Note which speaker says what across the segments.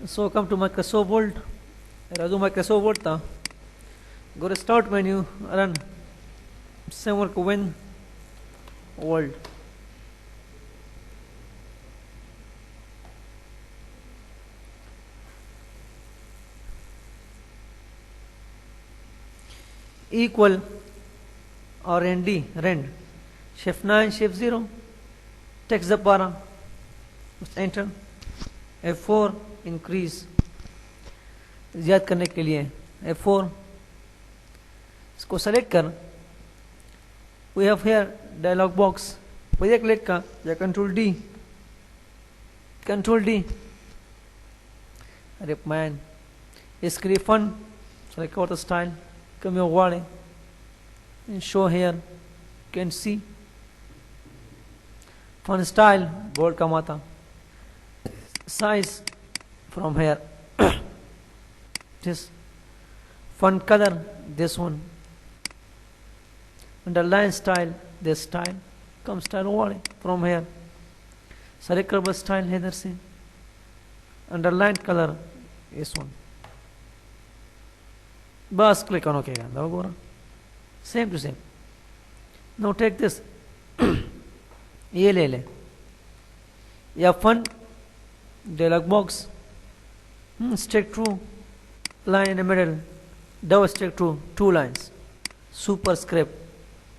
Speaker 1: So come to Microsoft Word. Radu Microsoft Word ta. Go to Start menu. Run. Same work win. World. Equal or ND rend. Shift 9, Shift 0. Text the para. Enter. F4 increase. याद करने के लिए F4 इसको select कर. We have here dialog box. पहले click का या Control D. Control D. अरे man. इसके लिए font. Select out the style. Come here वाले. And show here. You can see. Font style bold का माता. Size from here. This font color, this one. Underline style, this style. Come style वाले from here. Select कर बस style है इधर से. Underline color, this one. बस click on OK का दो same to same. Now take this. ये ले ले. या font dialog box. Stick true. Line in the middle. Double stick true. 2 lines. Superscript.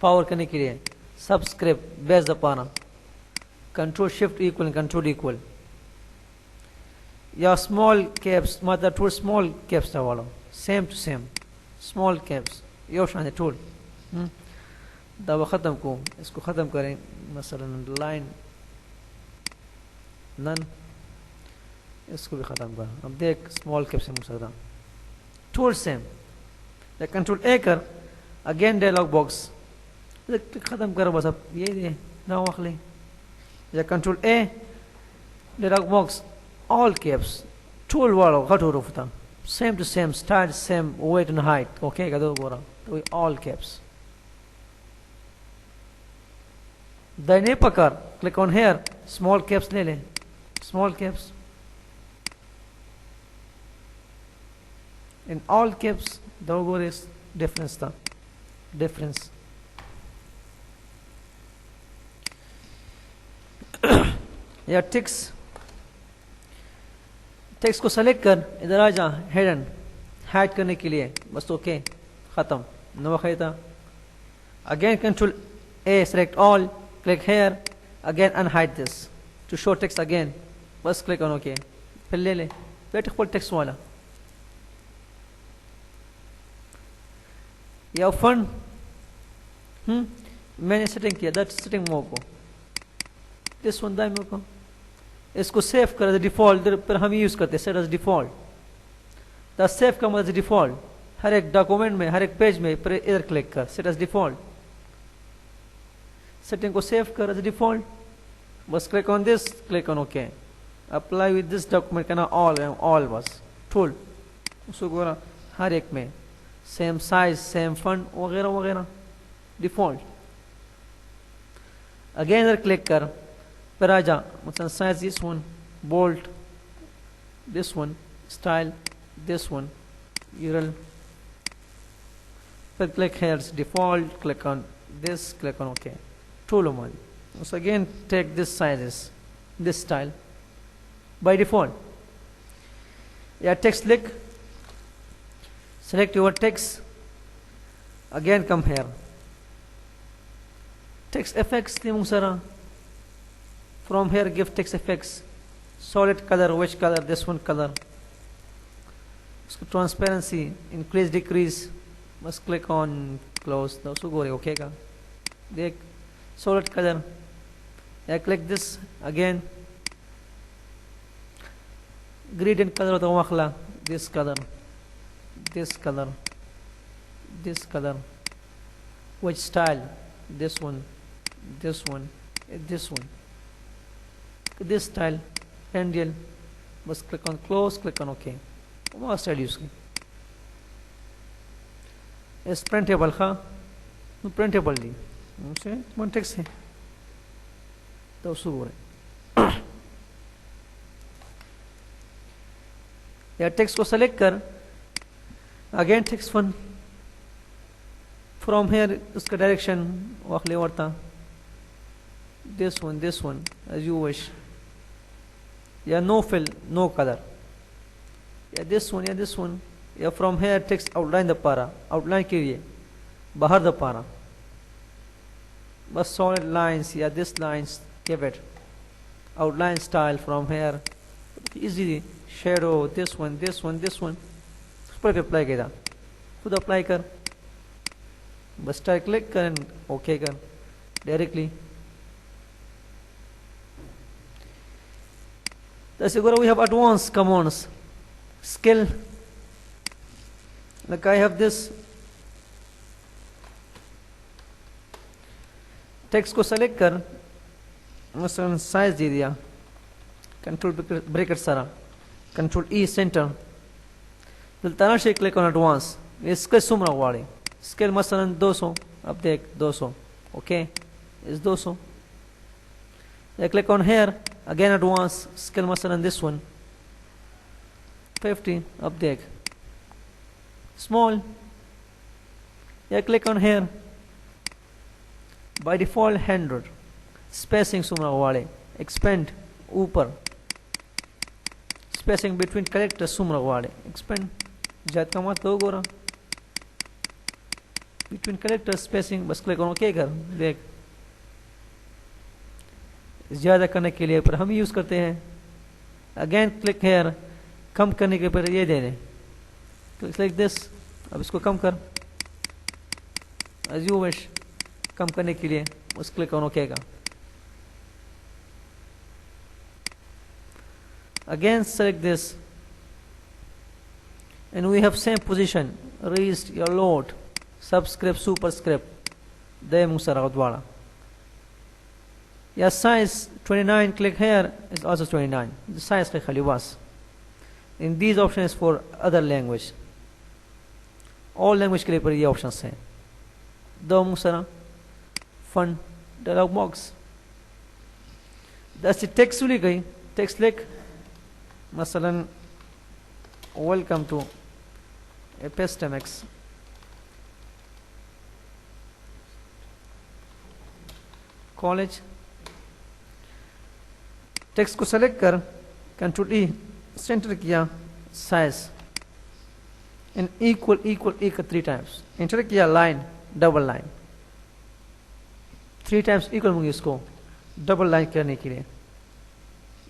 Speaker 1: Power करने के लिए. Subscript. Base the पाना. Control Shift equal and Control equal. या small caps मतलब tool small caps था वाला. Same to same. Small caps. ये option है tool. दबा ख़त्म को इसको ख़त्म करें. मसलन line none. इसको भी ख़त्म कर. अब देख small caps से मुझे tool same. या Control A कर. Again dialog box. ख़त्म कर बस अब ये दे ना वाखले. या Control A dialog box all caps. Tool वाला घट हो रहा same to same style same weight and height. Okay का दो बोरा तो all caps. दाहिने पकड़ click on here small caps ले ले small caps. In all caps the logo is difference था difference. या टेक्स्ट को सेलेक्ट कर इधर आ जा हिडन हाइड करने के लिए बस ओके खत्म नवा खैता. Again control A select all click here again unhide this to show text again बस क्लिक ऑन ओके फिर ले ले बेटे फुल टेक्स्ट वाला. या फन मैंने सेटिंग किया दैट सेटिंग मोड को दिस वन दाई को इसको सेव कर डिफॉल्ट पर हम यूज करते हैं set as default. The save का मतलब डिफॉल्ट हर एक डॉक्यूमेंट में हर एक पेज में पर इधर क्लिक कर सेट एज डिफॉल्ट. सेटिंग को सेव कर एज डिफॉल्ट बस click on this click on okay apply with this document करना ऑल बस टूल उसको हर एक में सेम साइज सेम फंड वगैरह वगैरह डिफॉल्ट. अगेन इधर क्लिक कर पर आ जा मतलब size this one bold this one style this one URL पर click here's default click on this click on okay tool one. So again take this sizes this style by default. Yeah text click select your text again come here text effects timung sara from here give text effects solid color which color this one color transparency increase decrease must click on close the so go okay ka dekh solid color. I click this again gradient color होता है this color this color this color which style this one this one this one this style radial बस click on close click on OK वो style use की इस printable खा printable ली उसे one text है तो सुबह या टेक्स्ट को सेलेक्ट कर, again text one from here उसका direction वाखले वर्ता this one as you wish, या no fill no color, या this one, या from here text outline the para, outline कीजिए बाहर द पारा, बस solid lines या this lines give it outline style from here easily, shadow this one उस पर अप्लाई किया, खुद अप्लाई कर, बस स्टाइल क्लिक कर एंड ओके कर directly. That's it. We have advanced commands. Skill. Like I have this. Text को select कर, मसलन size दे दिया, control bracket सारा, control E center. फिर तरह से click on advance. इसके सुमरा वाले. Scale मसलन 200. अब देख 200. Okay. Is 200. I click on here. Again advance, scale masalan this one 50, up there small, yeah, click on here, by default 100, spacing sumra wale, expand upar, spacing between characters sumra wale, expand jat ka mat logo ra between characters spacing, bas click on OK कर देख. ज़्यादा करने के लिए पर हम use करते हैं अगेन क्लिक हेयर, कम करने के पर ये दे दें क्लिक लाइक दिस. अब इसको कम कर एज यू विश, कम करने के लिए उस क्लिक ऑन ओके का. Again select this and we have same position, raised या load, subscript superscript दे मुसरा वाला. या size 29, click here, is also 29. The size click खाली बस. In these options for other language. All language के लिए पर ये options हैं. दो मुसरा fun dialog box. That's the text लिख गई. Text लिख मसलन welcome to epistemics college. Text को सेलेक्ट कर, कंट्रोल ई सेंटर किया, size in equal 3 times, enter किया, line double line 3 times equal होंगे इसको डबल लाइन करने के लिए,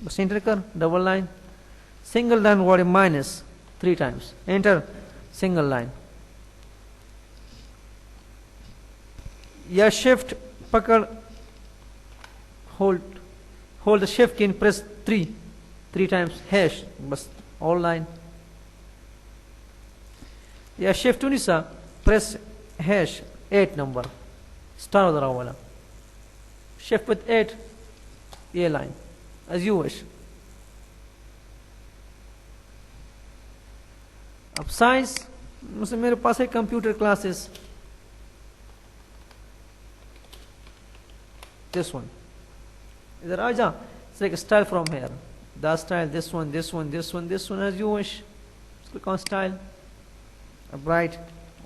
Speaker 1: बस एंटर कर double line, single line word minus 3 times, enter single line, या शिफ्ट पकड़ hold the shift key and press 3 times hash, बस all line, या shift नहीं सा press hash 8 number star उधर वाला, shift with 8 ये line as you wish. अब साइंस मुझसे मेरे पास है कंप्यूटर क्लासेस, this one इधर आ जा, select style from here, the style, this one as you wish, click on style, bright,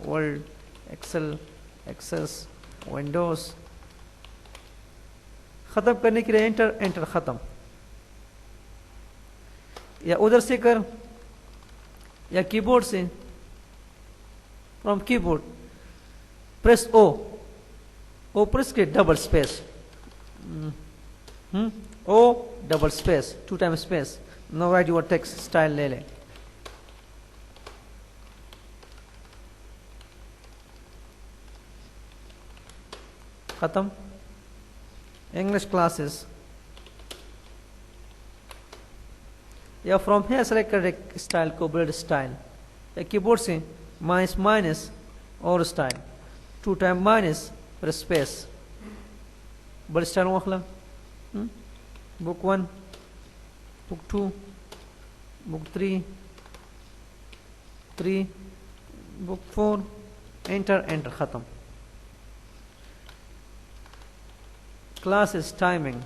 Speaker 1: word, excel, access, windows, खत्म करने के लिए एंटर खत्म, या उधर से कर या कीबोर्ड से, from keyboard press O press K double space, O double space 2 times space. Now write your text style ले ले, खत्म. English classes, या from here select कर स्टाइल को बुलेट स्टाइल, या कीबोर्ड से माइनस और स्टाइल 2 टाइम माइनस फिर स्पेस, बुलेट स्टाइल वाखला. Book 1, book 2, book 3, book 4, enter खत्म. Classes timing,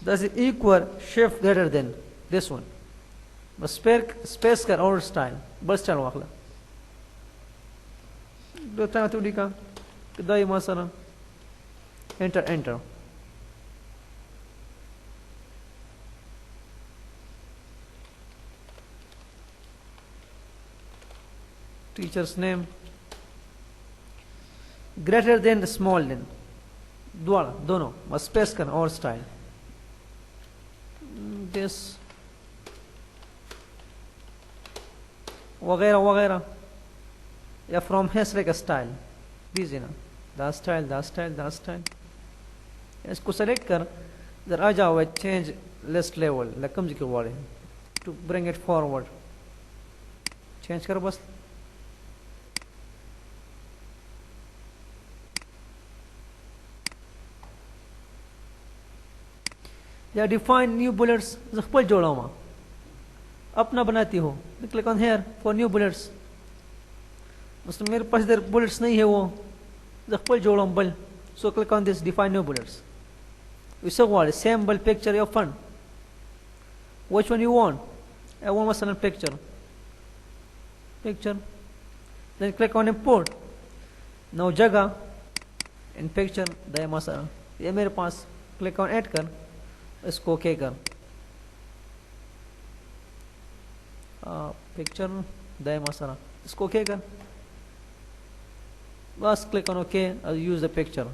Speaker 1: that's equal shift greater than this one. बस space कर और style बस style वाखला दो टाइम तो लिखा كده مثلا enter teacher's name greater than small than दोनों बस space करना और style this वगैरह वगैरह या from here like a style दीजिए ना the style इसको select कर इधर आ जाओ change list level लकम जी के वाले to bring it forward change करो बस या define new bullets ज़ख्पल जोड़ा हुआ अपना बनाती हो click on here for new bullets मतलब मेरे पास इधर bullets नहीं है वो ज़ख्पल जोड़ा बल so click on this define new bullets we saw what sample picture your fun which one you want I want مثلا picture then click on import now जगह in picture दे مثلا ये मेरे पास click on add कर इसको okay कर picture दे मसला इसको okay कर बस click on OK I'll use the picture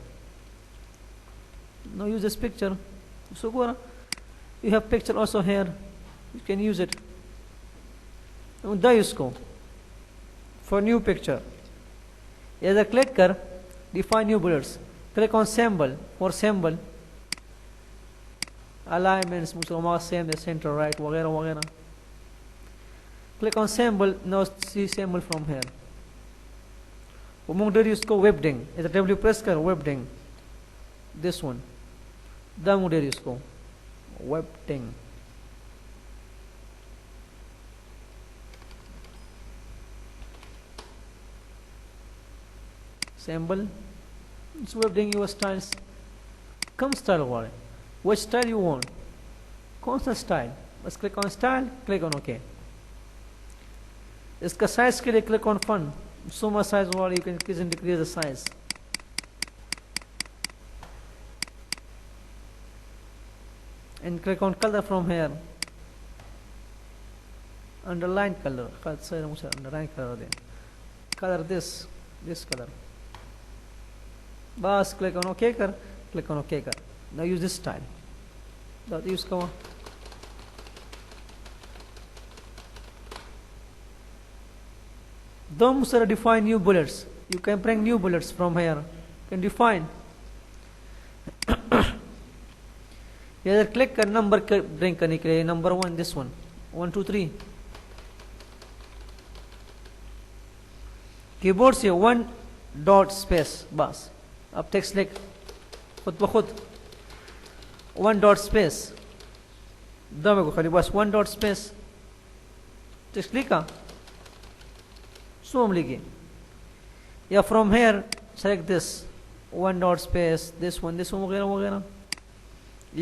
Speaker 1: now use this picture so go you have picture also here you can use it now इसको for new picture इधर click कर define new bullets click on symbol for symbol alignments मुझे same the center right वगैरह वगैरह click on symbol now see symbol from here उमंग इसको webding इधर W press कर webding this one दम इसको webding symbol it's webding your styles come style वाले which style you want कौन सा style बस click on style click on OK इसका size के लिए click on fun so much size वाले you can increase and decrease the size and click on color from here underline color underline color they color this color बस click on OK कर click on OK कर now use this style use कवा don't sir define new bullets you can bring new bullets from here you can define इधर click कर number bring करने के लिए number 1 this one 1 2 3 keyboard से 1 dot space बस अब टेक्स्ट लिख खुद ब खुद 1 डॉट स्पेस दमे को खाली बस 1 डॉट स्पेस टेक्स्ट लिखा सो हम लिखे या from here select this 1 dot space this one वगैरह वगैरह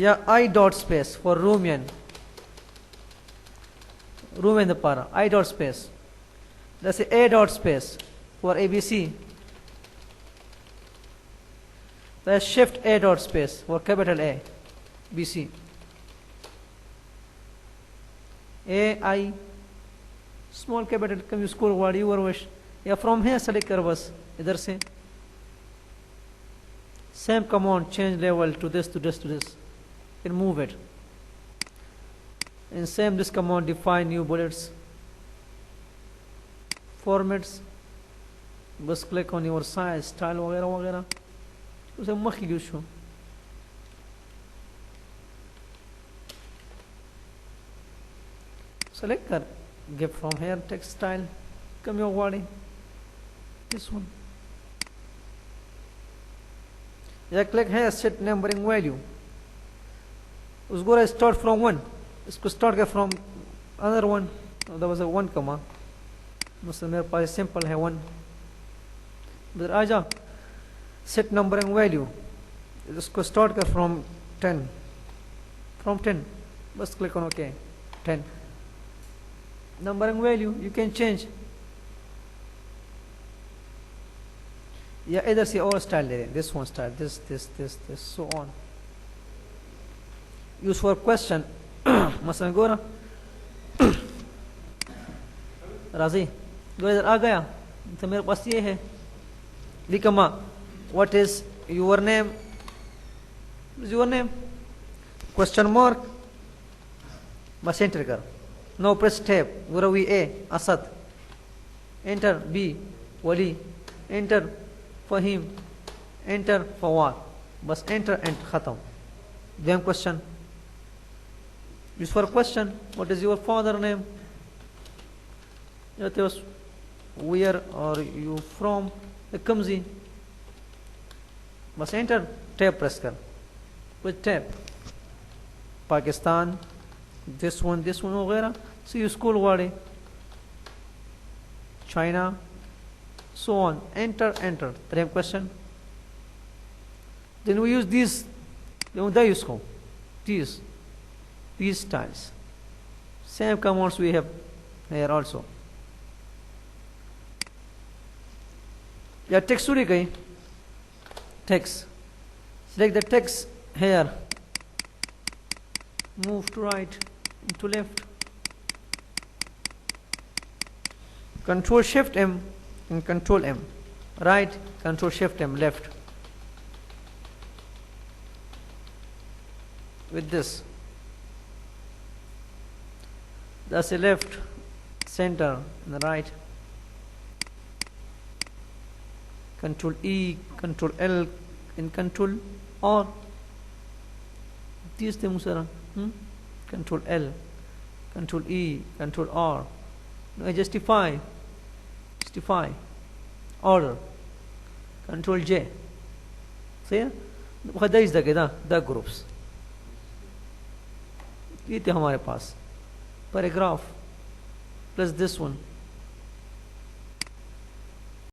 Speaker 1: या I dot space for Rumion the पारा आई डॉट स्पेस जैसे ए dot space for ABC that's shift A dot space for capital A BC A I small capital come you score what you wish या from here select कर बस इधर से same command change level to this to this to this you can move it and same this command define new bullets formats बस click on your size style वगैरह वगैरह उसे मख यूज हो select कर give from here text style come your body this one या click here set numbering value उसको start from 1 इसको start कर from another one there was a 1 comma मतलब मेरे पास simple है 1 इधर आ जा set numbering value इसको start कर from 10 बस click on OK 10. Numbering value you can change. Yeah, either say all style there, this one style, this, so on. Use for question. मसलन गोरा राजी दो इधर आ गया तो मेरे पास ये है लिखमा what is your name, question mark बस एंटर कर. now press tab. गुरवी A Asad, enter B Wali, enter Faheem, enter Fawad, बस enter and खत्म. then question. use for question. what is your father name, where are you from, कमजी, बस enter tab press कर. with tab Pakistan, this one वगैरह. so you school वाले China, so on. enter. then question. then we use these, these styles. Same commands we have here also. Yeah, text to गई. Text. Select the text here. Move to right, to left. Control Shift M and Control M. Right, Control Shift M, left. With this. That's the left, center, and the right. Control E, Control L, and Control R. These things are Control L, Control E, Control R. Now justify, order. Control J. See? That is the groups. ये थे हमारे पास. Paragraph plus this one.